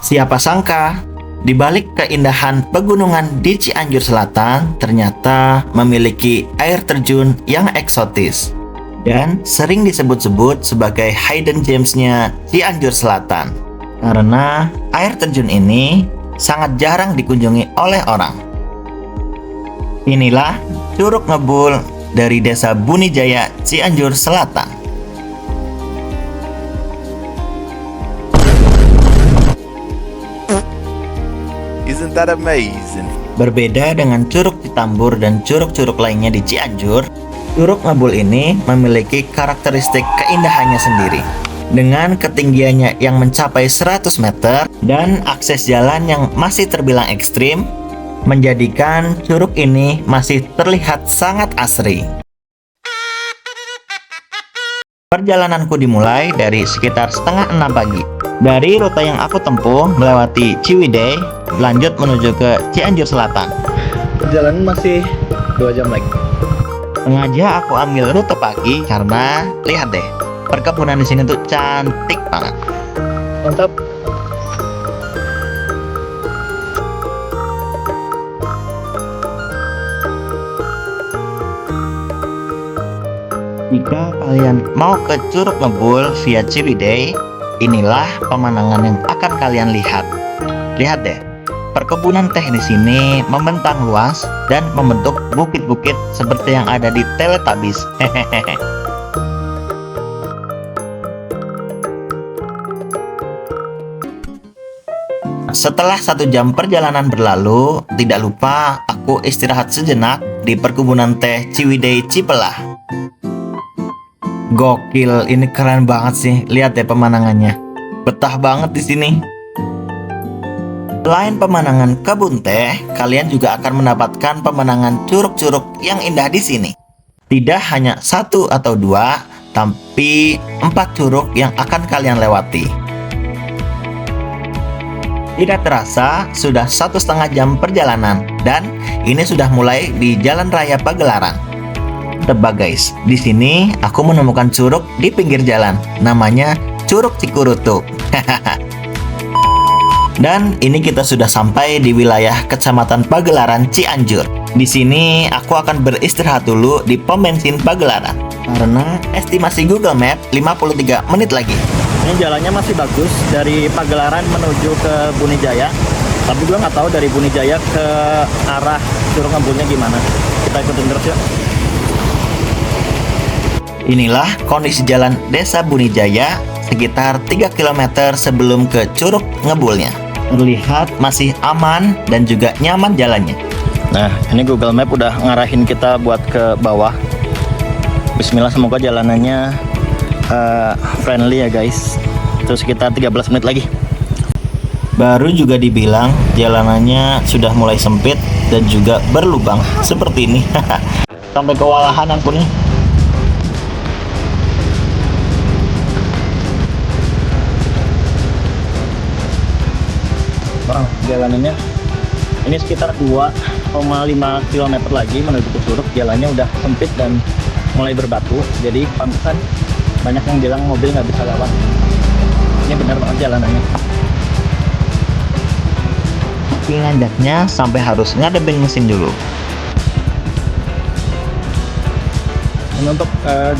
Siapa sangka, di balik keindahan pegunungan di Cianjur Selatan ternyata memiliki air terjun yang eksotis dan sering disebut-sebut sebagai hidden gems-nya Cianjur Selatan. Karena air terjun ini sangat jarang dikunjungi oleh orang. Inilah Curug Ngebul dari Desa Bunijaya, Cianjur Selatan. Isn't that amazing? Berbeda dengan Curug Citambur dan curug-curug lainnya di Cianjur, Curug Ngebul ini memiliki karakteristik keindahannya sendiri. Dengan ketinggiannya yang mencapai 100 meter dan akses jalan yang masih terbilang ekstrim, menjadikan curug ini masih terlihat sangat asri. Perjalananku dimulai dari sekitar setengah 6 pagi. Dari rute yang aku tempuh melewati Ciwidey, lanjut menuju ke Cianjur Selatan. Perjalanan masih 2 jam lagi. Sengaja aku ambil rute pagi karena lihat deh, perkebunan di sini tuh cantik banget. Mantap. Jika kalian mau ke Curug Ngebul via Ciwidey, inilah pemandangan yang akan kalian lihat. Lihat deh, perkebunan teh di sini membentang luas dan membentuk bukit-bukit seperti yang ada di Teletubbies. Hehehe. Setelah 1 jam perjalanan berlalu, tidak lupa aku istirahat sejenak di perkebunan teh Ciwidey Cipelah. Gokil, ini keren banget sih. Lihat deh pemandangannya. Betah banget di sini. Selain pemandangan kebun teh, kalian juga akan mendapatkan pemandangan curug-curug yang indah di sini. Tidak hanya 1 atau 2, tapi 4 curug yang akan kalian lewati. Tidak terasa, sudah 1,5 jam perjalanan, dan ini sudah mulai di Jalan Raya Pagelaran. Tebak guys, di sini aku menemukan curug di pinggir jalan, namanya Curug Cikurutu. Dan ini kita sudah sampai di wilayah Kecamatan Pagelaran, Cianjur. Di sini aku akan beristirahat dulu di pom bensin Pagelaran karena estimasi Google Map 53 menit lagi. Ini jalannya masih bagus dari Pagelaran menuju ke Bunijaya. Tapi gue nggak tahu dari Bunijaya ke arah Curug Ngebulnya gimana. Kita ikutin terus yuk. Inilah kondisi jalan Desa Bunijaya sekitar 3 km sebelum ke Curug Ngebulnya. Terlihat masih aman dan juga nyaman jalannya. Nah, ini Google Map udah ngarahin kita buat ke bawah. Bismillah, semoga jalanannya friendly ya guys. Terus sekitar 13 menit lagi. Baru juga dibilang jalanannya sudah mulai sempit dan juga berlubang seperti ini. Sampai kewalahan aku nih. Wow, jalanannya ini sekitar 2,5 km lagi menuju ke Curug. Jalannya udah sempit dan mulai berbatu, jadi pantesan banyak yang bilang mobil nggak bisa lewat. Ini benar banget jalanannya. Nanjaknya sampai harus ngadepin mesin dulu. Ini untuk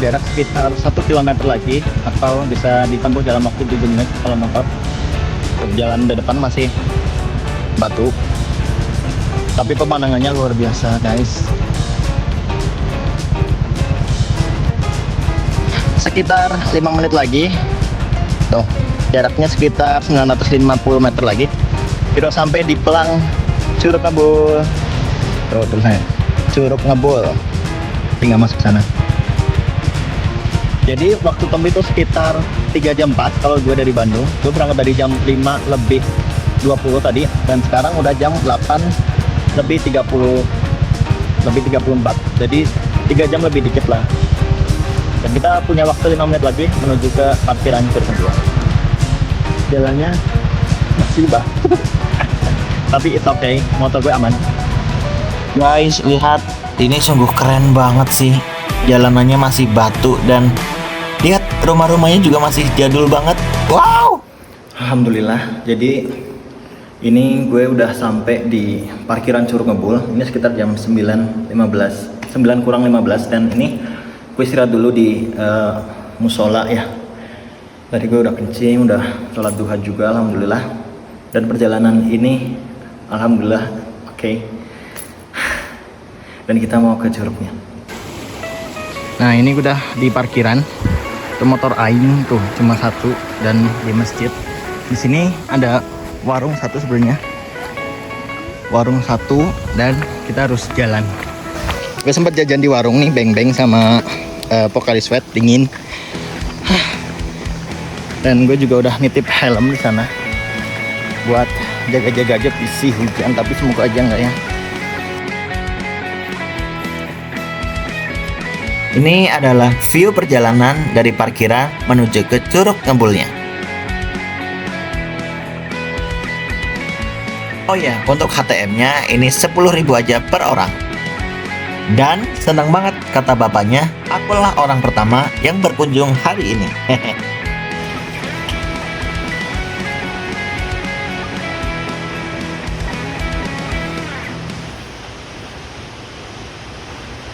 jarak sekitar 1 km lagi, atau bisa ditempuh dalam waktu 7 menit kalau motor. Jalan di depan masih batu, tapi pemandangannya luar biasa guys. Sekitar 5 menit lagi tuh, jaraknya sekitar 950 meter lagi kita sampai di pelang Curug Ngebul. Tuh tulisannya Curug Ngebul, tinggal masuk sana. Jadi waktu tempuh itu sekitar 3 jam 4 kalau gue dari Bandung. Gue berangkat dari jam 5 lebih 20 tadi, dan sekarang udah jam 8 lebih 34. Jadi 3 jam lebih dikit lah. Dan kita punya waktu 5 menit lagi menuju ke parkiran Curug Ngebul. Jalannya masih batu. Tapi it's okay, motor gue aman. Guys, lihat, ini sungguh keren banget sih. Jalanannya masih batu dan lihat rumah-rumahnya juga masih jadul banget. Wow. Alhamdulillah, jadi Ini gue udah sampai di parkiran Curug Ngebul. Ini sekitar jam 9.15, 9 kurang 15, dan ini gue istirahat dulu di musola ya. Tadi gue udah kencing, udah sholat duha juga, alhamdulillah. Dan perjalanan ini alhamdulillah oke. Dan kita mau ke curugnya. Nah, ini udah di parkiran. Itu motor aing tuh cuma satu, dan di masjid. Di sini ada warung satu sebenarnya. Warung satu, dan kita harus jalan. Gue sempat jajan di warung nih, beng-beng sama Pocari Sweat dingin. Dan gue juga udah nitip helm di sana buat jaga-jaga aja PC hujan, tapi semoga aja enggak ya. Ini adalah view perjalanan dari parkiran menuju ke Curug Ngebulnya. Oh ya, untuk HTM-nya ini 10.000 aja per orang. Dan senang banget kata bapaknya, akulah orang pertama yang berkunjung hari ini.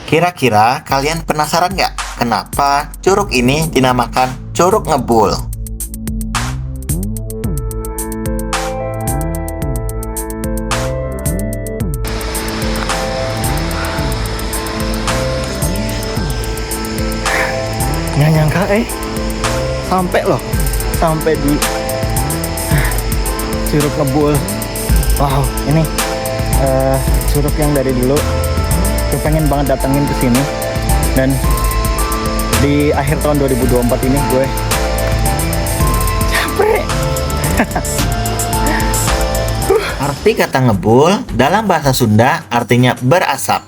Kira-kira kalian penasaran nggak kenapa curug ini dinamakan Curug Ngebul? Nggak nyangka sampai loh, sampai di Curug Ngebul. Wow, ini curug yang dari dulu gue pengen banget datengin ke sini, dan di akhir tahun 2024 ini gue capek. Arti kata ngebul dalam bahasa Sunda artinya berasap.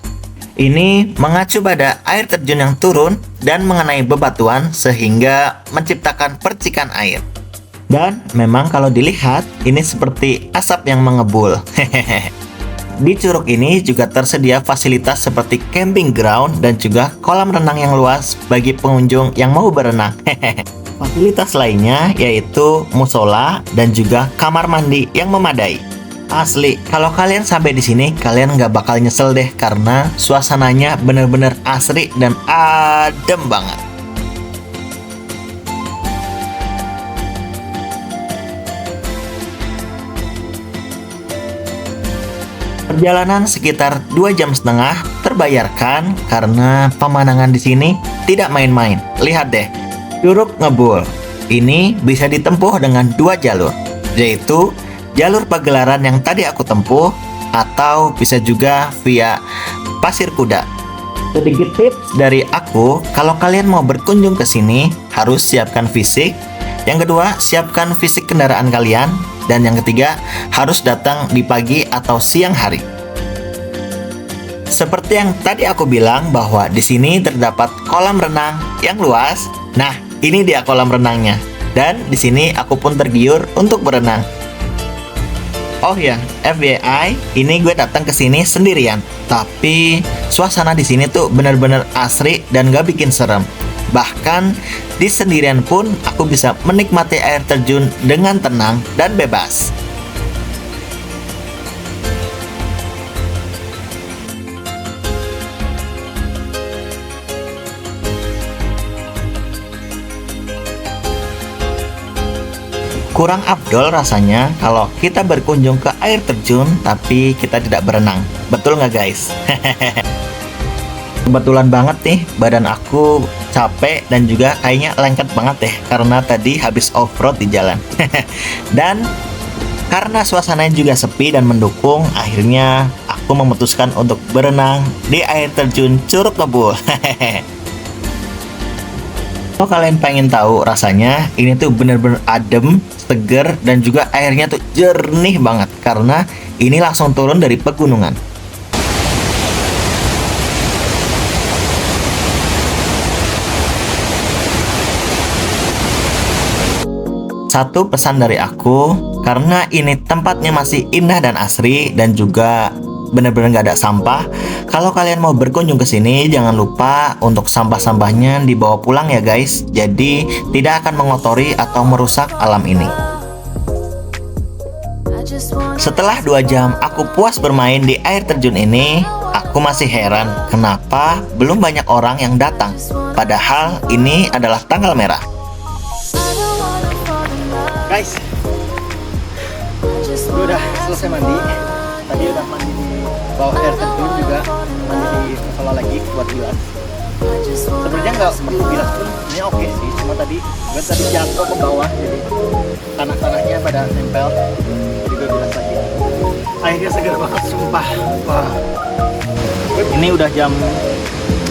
Ini mengacu pada air terjun yang turun dan mengenai bebatuan sehingga menciptakan percikan air. Dan memang kalau dilihat ini seperti asap yang mengebul. Di curug ini juga tersedia fasilitas seperti camping ground dan juga kolam renang yang luas bagi pengunjung yang mau berenang. Fasilitas lainnya yaitu musola dan juga kamar mandi yang memadai. Asli, kalau kalian sampai di sini kalian nggak bakal nyesel deh, karena suasananya bener-bener asri dan adem banget. Perjalanan sekitar 2,5 jam terbayarkan karena pemandangan di sini tidak main-main. Lihat deh, Curug Ngebul ini bisa ditempuh dengan 2 jalur, yaitu jalur pagelaran yang tadi aku tempuh, atau bisa juga via Pasir Kuda. Sedikit tips dari aku, kalau kalian mau berkunjung ke sini harus siapkan fisik. Yang kedua, siapkan fisik kendaraan kalian. Dan yang ketiga, harus datang di pagi atau siang hari. Seperti yang tadi aku bilang bahwa di sini terdapat kolam renang yang luas. Nah, ini dia kolam renangnya. Dan di sini aku pun tergiur untuk berenang. Oh ya, FYI, ini gue datang ke sini sendirian. Tapi suasana di sini tuh bener-bener asri dan gak bikin serem. Bahkan di sendirian pun aku bisa menikmati air terjun dengan tenang dan bebas. Kurang afdol rasanya kalau kita berkunjung ke air terjun tapi kita tidak berenang. Betul nggak guys? Kebetulan banget nih, badan aku capek dan juga kayaknya lengket banget deh karena tadi habis off-road di jalan. Dan karena suasananya juga sepi dan mendukung, akhirnya aku memutuskan untuk berenang di air terjun Curug Ngebul. Kalau kalian pengen tahu rasanya, ini tuh bener-bener adem, seger, dan juga airnya tuh jernih banget karena ini langsung turun dari pegunungan. Satu pesan dari aku, karena ini tempatnya masih indah dan asri dan juga bener-bener gak ada sampah. Kalau kalian mau berkunjung ke sini, jangan lupa untuk sampah-sampahnya dibawa pulang ya guys. Jadi tidak akan mengotori atau merusak alam ini. Setelah 2 jam aku puas bermain di air terjun ini, aku masih heran kenapa belum banyak orang yang datang. Padahal ini adalah tanggal merah. Guys, gue udah selesai mandi. Tadi udah mandi di bawah air terjun, juga mandi di musola lagi buat bilas. Sebenarnya nggak perlu bilas pun, ini oke sih. Cuma tadi gue jatuh ke bawah, jadi tanah-tanahnya pada nempel. Jadi gue bilas lagi. Airnya segar banget, sumpah. Wah. Ini udah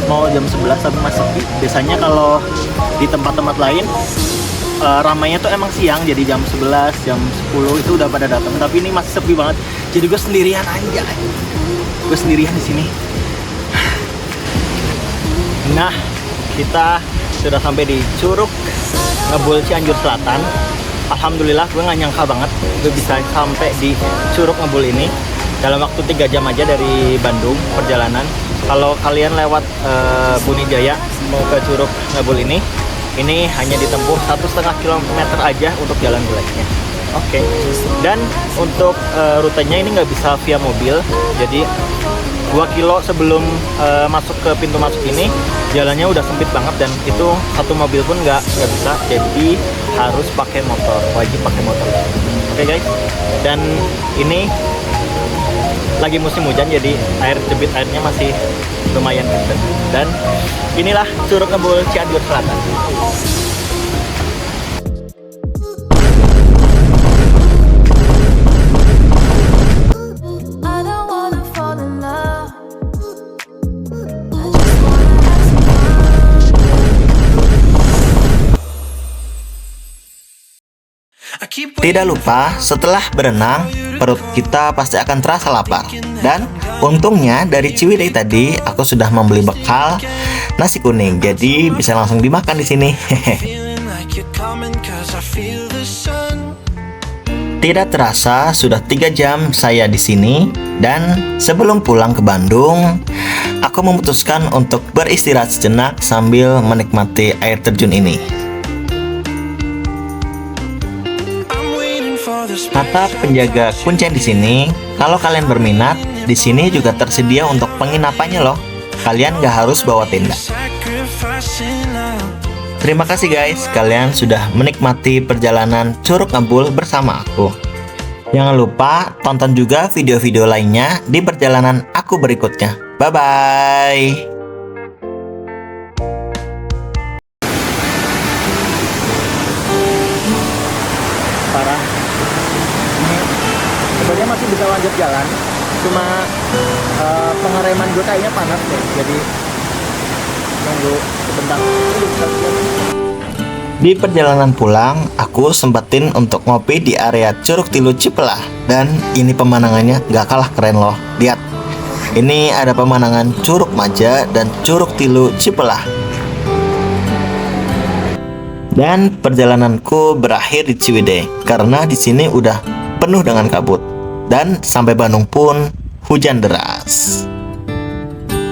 mau jam 11 tapi masih sepi. Biasanya kalau di tempat-tempat lain ramainya tuh emang siang, jadi jam 11, jam 10 itu udah pada datang. Tapi ini masih sepi banget. Jadi gue sendirian aja. Gue sendirian di sini. Nah, kita sudah sampai di Curug Ngebul Cianjur Selatan. Alhamdulillah, gue gak nyangka banget gue bisa sampai di Curug Ngebul ini dalam waktu 3 jam aja dari Bandung perjalanan. Kalau kalian lewat Buni Jaya mau ke Curug Ngebul ini hanya ditempuh 1,5 km aja untuk jalan jeleknya. Oke. Dan untuk rutenya ini nggak bisa via mobil, jadi 2 kilo sebelum masuk ke pintu masuk ini jalannya udah sempit banget, dan itu satu mobil pun nggak bisa, jadi harus pakai motor, wajib pakai motor. Oke guys, dan ini lagi musim hujan, jadi debit airnya masih lumayan kencang. Dan inilah Curug Ngebul Cianjur Selatan. Tidak lupa, setelah berenang, perut kita pasti akan terasa lapar. Dan untungnya dari Ciwidey tadi aku sudah membeli bekal nasi kuning, jadi bisa langsung dimakan di sini. Tidak terasa sudah 3 jam saya di sini, dan sebelum pulang ke Bandung, aku memutuskan untuk beristirahat sejenak sambil menikmati air terjun ini. Kata penjaga kuncen di sini, kalau kalian berminat, di sini juga tersedia untuk penginapannya loh. Kalian gak harus bawa tenda. Terima kasih guys, kalian sudah menikmati perjalanan Curug Ngebul bersama aku. Jangan lupa tonton juga video-video lainnya di perjalanan aku berikutnya. Bye-bye. Parah. Ini sebenarnya masih bisa lanjut jalan, cuma pengereman gue kayaknya panas deh, jadi nunggu sebentar. Di perjalanan pulang, aku sempetin untuk ngopi di area Curug Tilu Cipelah, dan ini pemandangannya gak kalah keren loh. Lihat, ini ada pemandangan Curug Maja dan Curug Tilu Cipelah. Dan perjalananku berakhir di Ciwidey karena di sini udah penuh dengan kabut, dan sampai Bandung pun hujan deras.